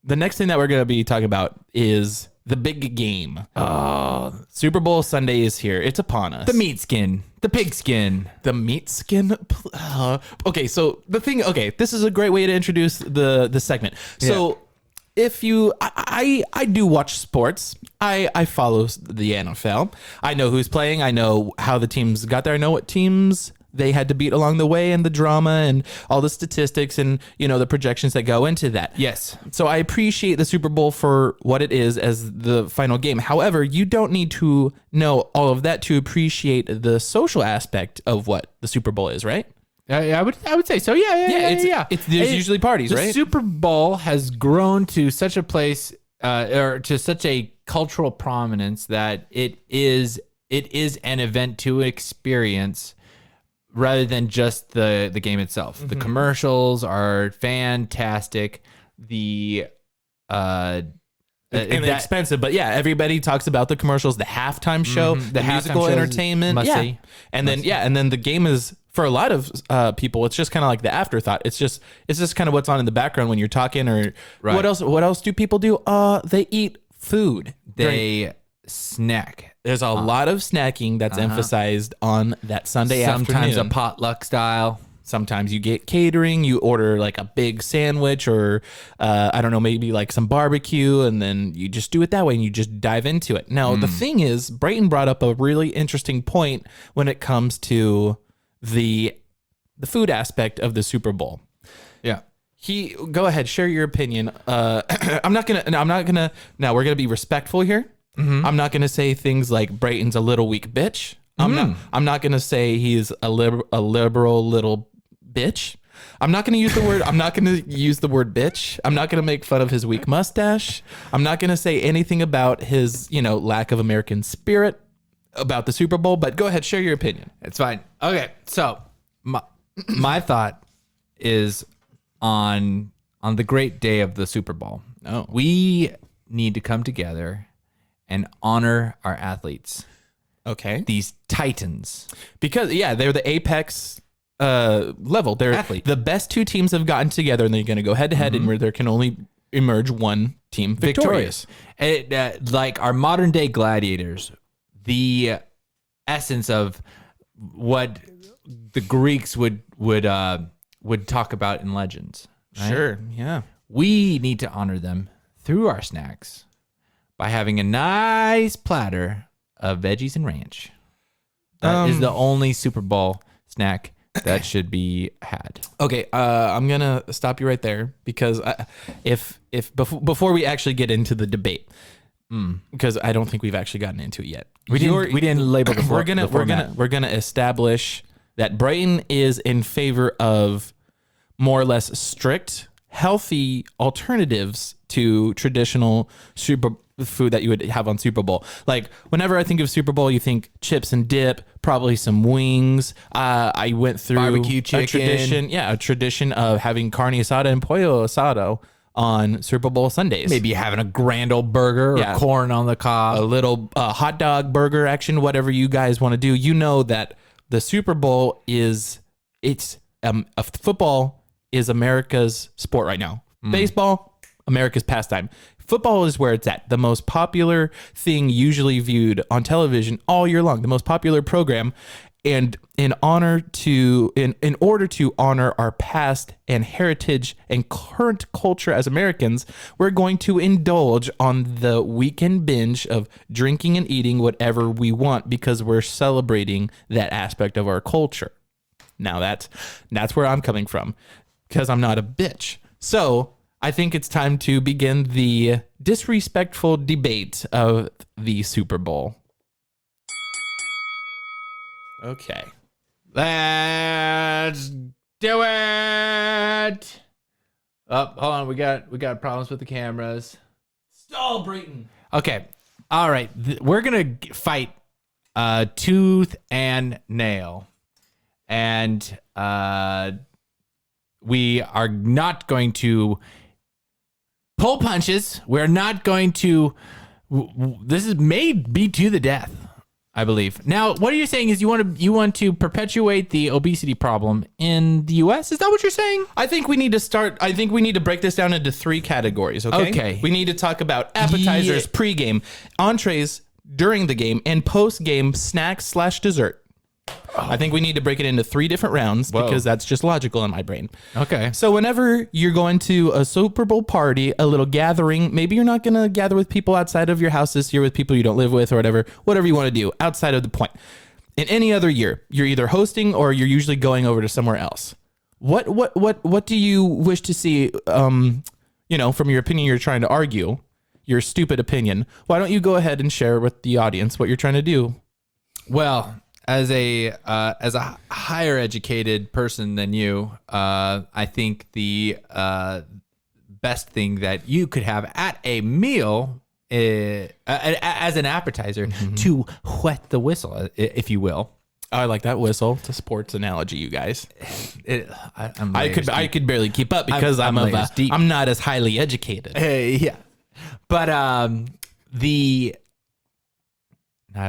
the next thing that we're going to be talking about is the big game. Super Bowl Sunday is here. It's upon us. The meat skin, the pig skin. The meat skin. Okay, so this is a great way to introduce the segment. So if you, I do watch sports. I follow the NFL. I know who's playing. I know how the teams got there. I know what teams they had to beat along the way, and the drama and all the statistics and, the projections that go into that. Yes. So I appreciate the Super Bowl for what it is as the final game. However, you don't need to know all of that to appreciate the social aspect of what the Super Bowl is, right? I would say so. Yeah. There's usually parties, right? The Super Bowl has grown to such a place, or to such a cultural prominence that it is an event to experience rather than just the game itself. Mm-hmm. The commercials are fantastic. Expensive, but yeah, everybody talks about the commercials, the halftime show, the musical entertainment, see. And then the game is, for a lot of people, it's just kind of like the afterthought. It's just kind of what's on in the background when you're talking, or what else do people do? They eat food. They snack. There's a lot of snacking that's emphasized on that Sunday afternoon. Sometimes a potluck style. Sometimes you get catering, you order like a big sandwich or, I don't know, maybe like some barbecue, and then you just do it that way and you just dive into it. Now, the thing is, Brayton brought up a really interesting point when it comes to the food aspect of the Super Bowl. Yeah. Go ahead, share your opinion. Now we're going to be respectful here. Mm-hmm. I'm not going to say things like Brayton's a little weak bitch. I'm not going to say he's a liberal little bitch. I'm not going to use the word. I'm not going to use the word bitch. I'm not going to make fun of his weak mustache. I'm not going to say anything about his, lack of American spirit about the Super Bowl. But go ahead, share your opinion. It's fine. Okay, so my thought is on the great day of the Super Bowl. Oh, we need to come together and honor our athletes. Okay. These titans. Because, they're the apex level. They're athlete. The best two teams have gotten together, and they're going to go head to head, and where there can only emerge one team victorious. Like our modern day gladiators, the essence of what the Greeks would talk about in legends. Right? Sure, yeah. We need to honor them through our snacks by having a nice platter of veggies and ranch. That is the only Super Bowl snack that should be had. Okay, I'm gonna stop you right there because before we actually get into the debate, because I don't think we've actually gotten into it yet. We didn't label the we're gonna establish that Brayton is in favor of more or less strict, healthy alternatives to traditional food that you would have on Super Bowl. Like whenever I think of Super Bowl, you think chips and dip, probably some wings. I went through barbecue chicken. a tradition of having carne asada and pollo asado on Super Bowl Sundays. Maybe having a grand old burger or corn on the cob, a little hot dog burger action, whatever you guys want to do. You know that the Super Bowl football is America's sport right now. Baseball, America's pastime. Football is where it's at. The most popular thing usually viewed on television all year long. The most popular program. And in order to honor our past and heritage and current culture as Americans, we're going to indulge on the weekend binge of drinking and eating whatever we want because we're celebrating that aspect of our culture. Now that's where I'm coming from because I'm not a bitch. So I think it's time to begin the disrespectful debate of the Super Bowl. Okay. Let's do it. Oh, hold on. We got problems with the cameras. Stall, Brayton. Okay. All right. We're going to fight tooth and nail. And we are not going to pull punches. We're not going to. This may be to the death. I believe. Now, what are you saying is you want to perpetuate the obesity problem in the U.S.? Is that what you're saying? I think we need to break this down into 3 categories, okay? Okay. We need to talk about appetizers pre-game, entrees during the game, and post-game snacks/dessert. I think we need to break it into 3 different rounds because that's just logical in my brain. Okay. So whenever you're going to a Super Bowl party, a little gathering, maybe you're not going to gather with people outside of your house this year with people you don't live with or whatever you want to do outside of the point. In any other year, you're either hosting or you're usually going over to somewhere else. What do you wish to see, from your opinion you're trying to argue, your stupid opinion? Why don't you go ahead and share with the audience what you're trying to do? Well, as a higher educated person than you, I think the best thing that you could have at a meal as an appetizer to whet the whistle, if you will. I like that whistle. It's a sports analogy, you guys. I could barely keep up because I'm not as highly educated. Yeah, but now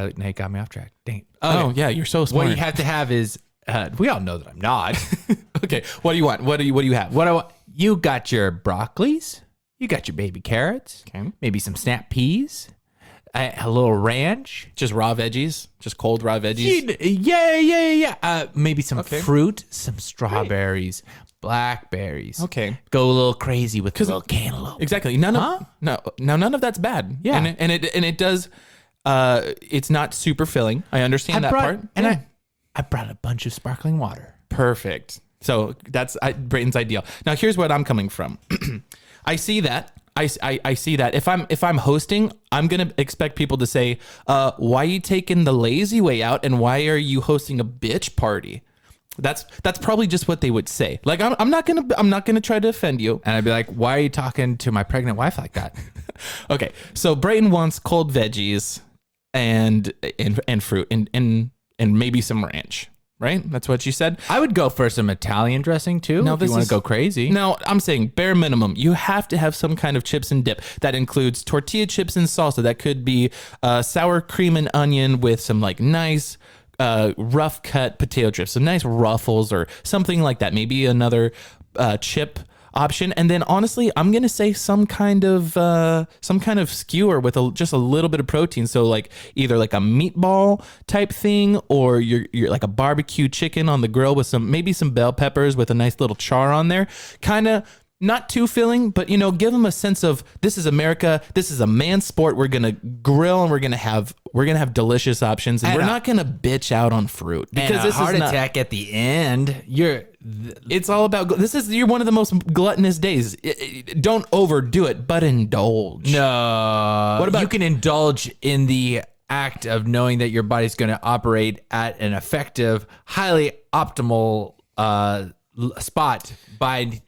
you got me off track. Dang. Okay. Oh yeah, you're so smart. What you have to have is we all know that I'm not. Okay, what do you want? What do you have? What I want? You got your broccolis. You got your baby carrots. Okay. Maybe some snap peas. A little ranch. Just raw veggies? Just cold raw veggies? Yeah. Maybe some fruit, some strawberries, blackberries. Okay. Go a little crazy with a little cantaloupe. Exactly. None of that's bad. Yeah. And it does. It's not super filling. I understand that part. And I brought a bunch of sparkling water. Perfect. So that's Brayton's ideal. Now here's what I'm coming from. I see that. I see that. If I'm hosting, I'm gonna expect people to say, "Why are you taking the lazy way out? And why are you hosting a bitch party?" That's probably just what they would say. Like I'm not gonna try to offend you. And I'd be like, "Why are you talking to my pregnant wife like that?" Okay, so Brayton wants cold veggies and fruit and maybe some ranch. Right? That's what you said. I would go for some Italian dressing too. If you want to go crazy. No, I'm saying bare minimum. You have to have some kind of chips and dip. That includes tortilla chips and salsa. That could be sour cream and onion with some like nice rough cut potato chips, some nice Ruffles or something like that. Maybe another chip option. And then honestly, I'm gonna say some kind of skewer with just a little bit of protein. So like either like a meatball type thing, or you're like a barbecue chicken on the grill with maybe some bell peppers with a nice little char on there. Kind of not too filling, but give them a sense of this is America. This is a man's sport. We're gonna grill and we're gonna have delicious options, and we're not gonna bitch out on fruit because this heart attack at the end. It's all about you're one of the most gluttonous days. Don't overdo it, but indulge. No, what about you can indulge in the act of knowing that your body's going to operate at an effective, highly optimal spot by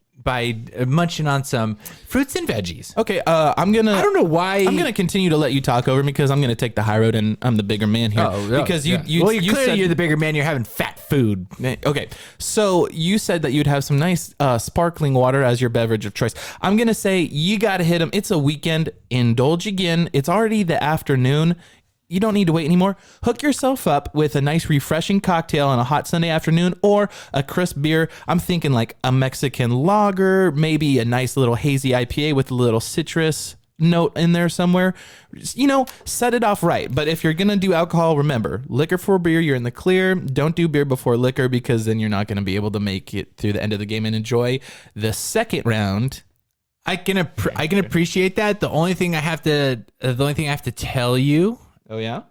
munching on some fruits and veggies. Okay, I don't know why I'm gonna continue to let you talk over me because I'm gonna take the high road and I'm the bigger man here. Because you said you're the bigger man. You're having fat food. Okay, so you said that you'd have some nice sparkling water as your beverage of choice. I'm gonna say you gotta hit them. It's a weekend. Indulge again. It's already the afternoon. You don't need to wait anymore. Hook yourself up with a nice refreshing cocktail on a hot Sunday afternoon or a crisp beer. I'm thinking like a Mexican lager, maybe a nice little hazy IPA with a little citrus note in there somewhere. Set it off right. But if you're going to do alcohol, remember, liquor for beer, you're in the clear. Don't do beer before liquor because then you're not going to be able to make it through the end of the game and enjoy the second round. I can appreciate that. The only thing I have to tell you. Oh yeah.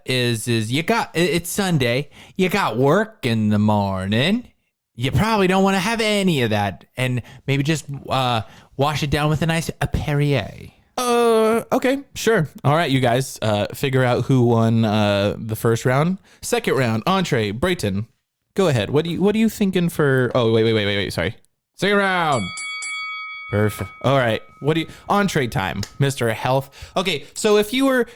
Is it's Sunday. You got work in the morning. You probably don't want to have any of that, and maybe just wash it down with a nice Perrier. Okay, sure. All right, you guys, figure out who won the first round. Second round, entree, Brayton. Go ahead. What are you thinking for? Oh wait. Sorry. Second round. Perfect. All right. Entree time, Mr. Health. Okay, so if you were,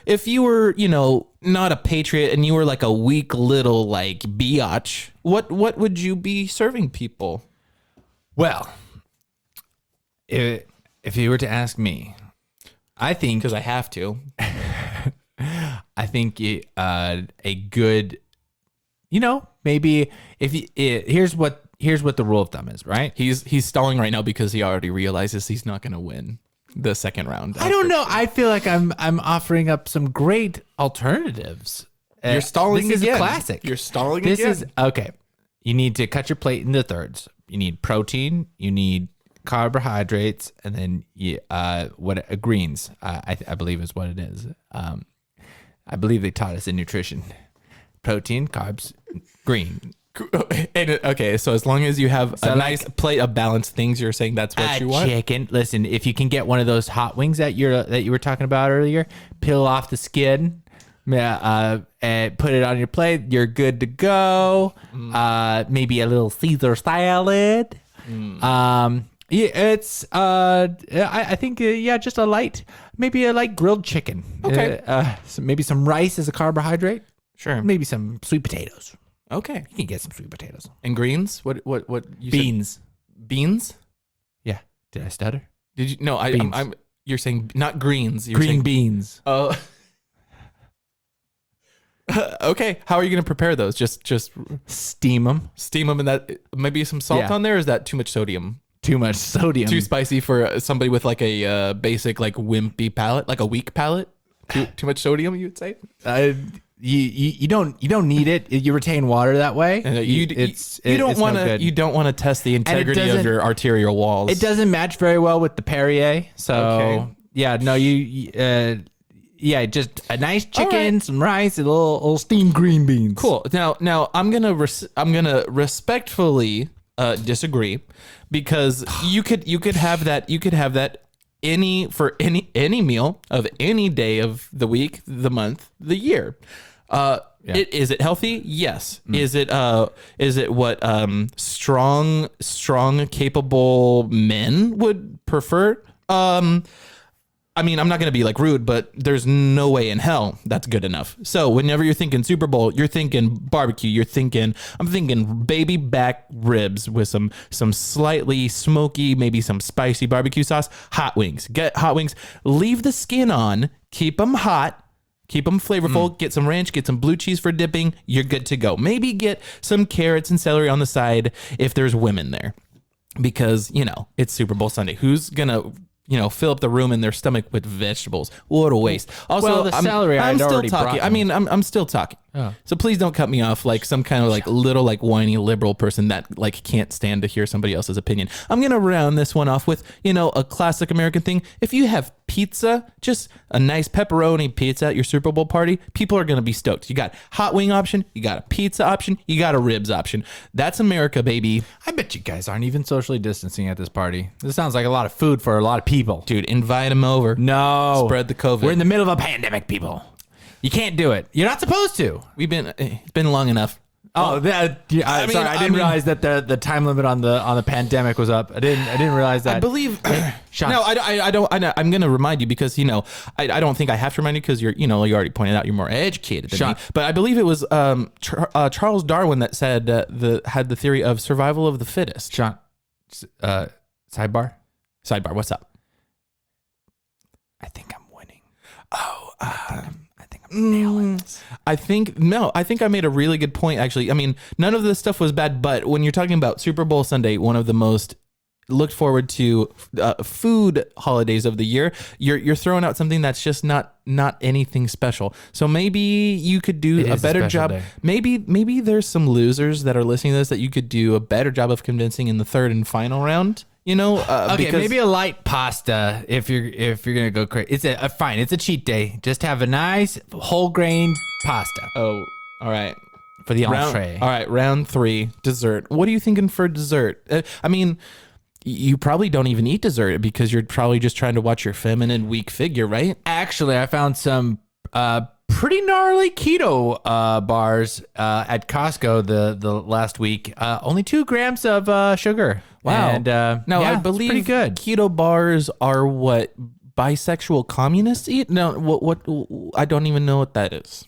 not a patriot and you were like a weak little like biatch, what would you be serving people? Well, if you were to ask me, I think because I have to. I think a good, maybe if you, here's what the rule of thumb is, right? He's stalling right now because he already realizes he's not going to win the second round. I don't know. I feel like I'm offering up some great alternatives. You're stalling This again. is a classic. You're stalling This again. is okay. You need to cut your plate into thirds. You need protein. You need carbohydrates, and then greens. I believe is what it is. I believe they taught us in nutrition: protein, carbs, green. Okay, so as long as you have a nice plate of balanced things, you're saying that's what you want? Chicken. Listen, if you can get one of those hot wings that you were talking about earlier, peel off the skin, and put it on your plate, you're good to go. Maybe a little Caesar salad. Yeah, it's I think just a light grilled chicken. Okay. So maybe some rice as a carbohydrate. Sure. Maybe some sweet potatoes. Okay. You can get some sweet potatoes. And greens? What you Beans. said? Beans? Yeah. Did I stutter? Did you? No, Beans. I'm you're saying not greens. You're Green saying, beans. Oh. Okay. How are you going to prepare those? Just Steam them. steam them and that maybe some salt Yeah. on there? Or is that too much sodium? Too much sodium. Too spicy for somebody with like a basic like wimpy palate, like a weak palate? Too much sodium, you would say? You don't need it. You retain water that way. You don't want to test the integrity of doesn't- your arterial walls. It doesn't match very well with the Perrier. So Okay. yeah, no, just a nice chicken, right. some rice, and a little steamed green beans. Cool. Now I'm gonna respectfully disagree because you could have that any meal of any day of the week, the month, the year. Is it healthy? Yes. Is it what strong capable men would prefer? I mean, I'm not going to be like rude, but there's no way in hell that's good enough. So whenever you're thinking Super Bowl, you're thinking barbecue. I'm thinking baby back ribs with some slightly smoky, maybe some spicy barbecue sauce. Hot wings. Get hot wings. Leave the skin on. Keep them hot. Keep them flavorful. Get some ranch. Get some blue cheese for dipping. You're good to go. Maybe get some carrots and celery on the side if there's women there. Because, it's Super Bowl Sunday. Who's going to fill up the room in their stomach with vegetables? What a waste. Also, Well, the celery I'm I'd still already talking. brought I mean, I'm still talking. Oh. So please don't cut me off like some kind of like little like whiny liberal person that like can't stand to hear somebody else's opinion. I'm going to round this one off with, a classic American thing. If you have pizza, just a nice pepperoni pizza at your Super Bowl party, people are going to be stoked. You got hot wing option, you got a pizza option, you got a ribs option. That's America, baby. I bet you guys aren't even socially distancing at this party. This sounds like a lot of food for a lot of people. Dude, invite them over. No. Spread the COVID. We're in the middle of a pandemic, people. You can't do it. You're not supposed to. It's been long enough. Oh, I didn't realize that the time limit on the pandemic was up. I didn't realize that. I believe. Shots. No, I don't. I'm going to remind you because I don't think I have to remind you because you already pointed out you're more educated than me. But I believe it was Charles Darwin that said had the theory of survival of the fittest. Sean, sidebar. What's up? I think I'm winning. Oh, I think I'm nailing this. I think I made a really good point, actually. I mean, none of this stuff was bad, but when you're talking about Super Bowl Sunday, one of the most looked forward to food holidays of the year, you're throwing out something that's just not anything special. So maybe you could do a better job. Day. Maybe there's some losers that are listening to this that you could do a better job of convincing in the third and final round. Okay, maybe a light pasta if you're gonna go crazy. It's a cheat day. Just have a nice whole grain pasta. Oh, all right. For the entree. All right, round 3, dessert. What are you thinking for dessert? I mean, you probably don't even eat dessert because you're probably just trying to watch your feminine weak figure, right? Actually, I found some pretty gnarly keto bars at Costco the last week. Only 2 grams of sugar. Wow. And I believe pretty good. keto bars are what bisexual communists eat. No, what I don't even know what that is.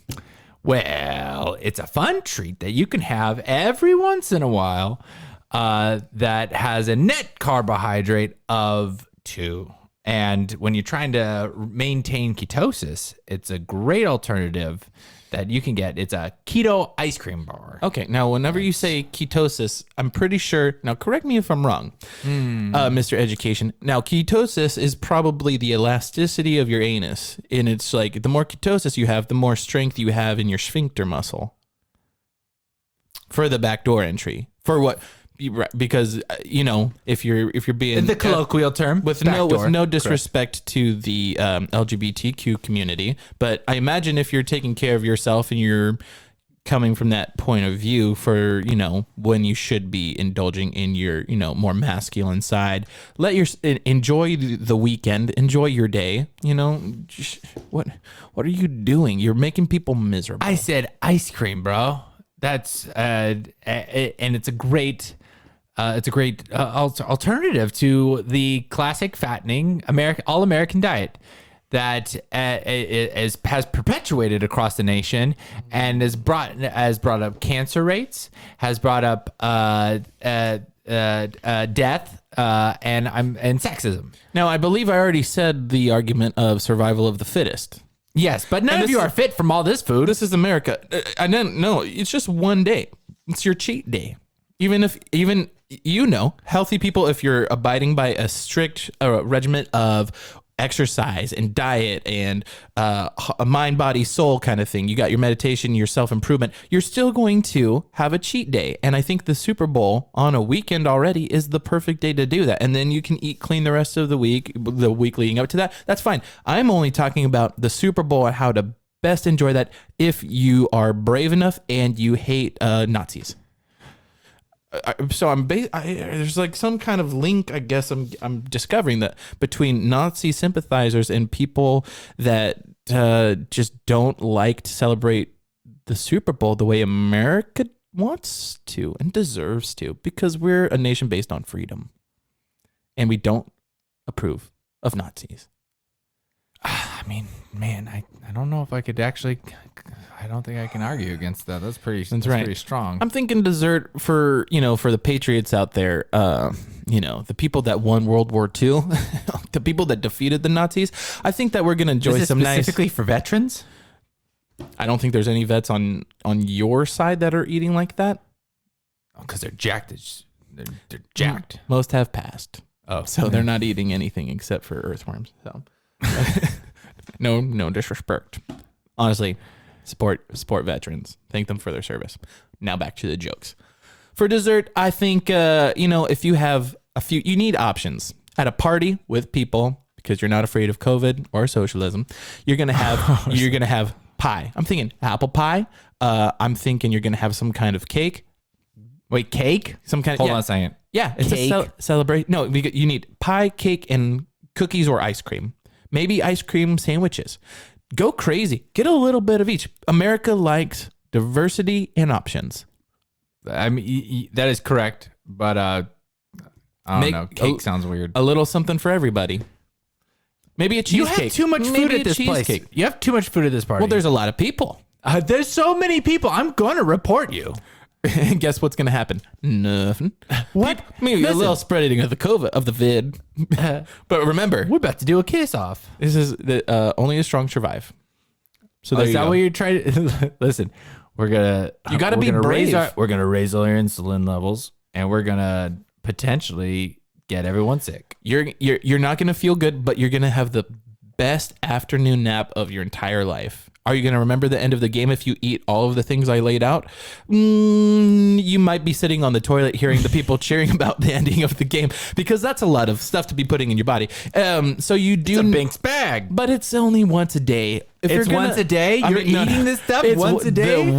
Well, it's a fun treat that you can have every once in a while that has a net carbohydrate of 2. And when you're trying to maintain ketosis, it's a great alternative that you can get. It's a keto ice cream bar. Okay, now whenever you say ketosis, I'm pretty sure. Now, correct me if I'm wrong, Mr. Education. Now, ketosis is probably the elasticity of your anus, and it's like the more ketosis you have, the more strength you have in your sphincter muscle for the backdoor entry. For what? Because if you're being The colloquial term. with no disrespect to the LGBTQ community, but I imagine if you're taking care of yourself and you're coming from that point of view for when you should be indulging in your more masculine side, enjoy the weekend, enjoy your day. What are you doing? You're making people miserable. I said ice cream, bro. That's and it's a great alternative to the classic fattening all American diet that has perpetuated across the nation and has brought up cancer rates, has brought up death and sexism. Now, I believe I already said the argument of survival of the fittest. Yes, but none of you are fit from all this food. This is America. I didn't know. It's just one day. It's your cheat day. Even healthy people, if you're abiding by a strict regimen of exercise and diet and a mind, body, soul kind of thing, you got your meditation, your self-improvement, you're still going to have a cheat day. And I think the Super Bowl on a weekend already is the perfect day to do that. And then you can eat clean the rest of the week leading up to that. That's fine. I'm only talking about the Super Bowl and how to best enjoy that if you are brave enough and you hate Nazis. So there's like some kind of link, I guess I'm discovering, that between Nazi sympathizers and people that just don't like to celebrate the Super Bowl the way America wants to and deserves to, because we're a nation based on freedom and we don't approve of Nazis. I mean, man, I don't know if I could actually. I don't think I can argue against that. That's pretty strong. I'm thinking dessert for the patriots out there. The people that won World War II, the people that defeated the Nazis. I think that we're gonna enjoy some nice. Specifically for veterans. I don't think there's any vets on your side that are eating like that. Because they're jacked. They're jacked. Most have passed. Oh, so they're not eating anything except for earthworms. So no disrespect. Honestly, support veterans. Thank them for their service. Now back to the jokes. For dessert, I think if you have you need options at a party with people because you're not afraid of COVID or socialism. You're gonna have pie. I'm thinking apple pie. I'm thinking you're gonna have some kind of cake. Wait, cake? Some kind of Hold on a second. Yeah, it's cake? a celebrate. No, you need pie, cake, and cookies or ice cream. Maybe ice cream sandwiches. Go crazy. Get a little bit of each. America likes diversity and options. I mean, that is correct, but I don't know. Cake sounds weird. A little something for everybody. Maybe a cheesecake. You have too much food at this place. You have too much food at this party. Well, there's a lot of people. There's so many people. I'm going to report you. And guess what's going to happen? Nothing. What? Maybe a little spreading of the COVID, of the vid. But remember, we're about to do a kiss off. This is only the strong survive. So is that what you're trying to listen? You got to be brave. We're going to raise our insulin levels, and we're going to potentially get everyone sick. You're not going to feel good, but you're going to have the best afternoon nap of your entire life. Are you going to remember the end of the game if you eat all of the things I laid out? You might be sitting on the toilet hearing the people cheering about the ending of the game, because that's a lot of stuff to be putting in your body. So you do... It's a Binks bag. But it's only once a day. Once a day? You're eating this stuff once a day? The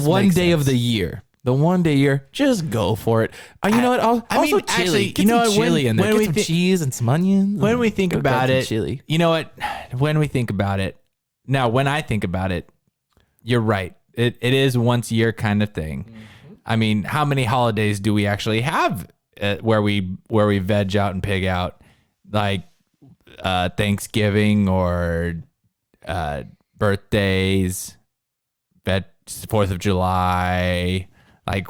one day of the year. The one day a year, just go for it. You know what? Also chili. Actually, get some chili in there. Get some cheese and some onions. When we think about it, chili. You know what? When we think about it, now, when I think about it, you're right. It is once a year kind of thing. Mm-hmm. I mean, how many holidays do we actually have where we veg out and pig out, like Thanksgiving or birthdays, 4th of July? Like,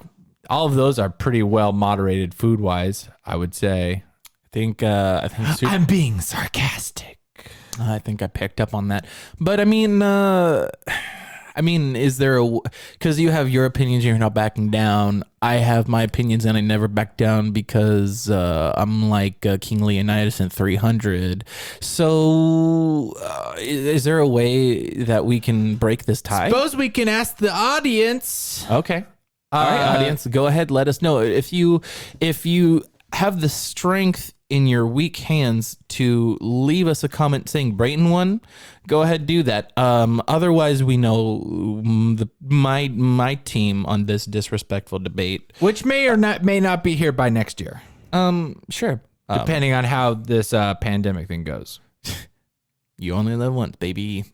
all of those are pretty well moderated food wise, I would say. I think I'm being sarcastic. I think I picked up on that. But I mean, is there because you have your opinions, you're not backing down. I have my opinions, and I never back down because I'm like King Leonidas in 300. So, is there a way that we can break this tie? Suppose we can ask the audience. Okay. All right, audience, go ahead. Let us know if you have the strength in your weak hands to leave us a comment saying Brayton won. Go ahead, do that. Otherwise, we know my team on this disrespectful debate, Which may not be here by next year, sure. depending on how this pandemic thing goes. You only live once, baby.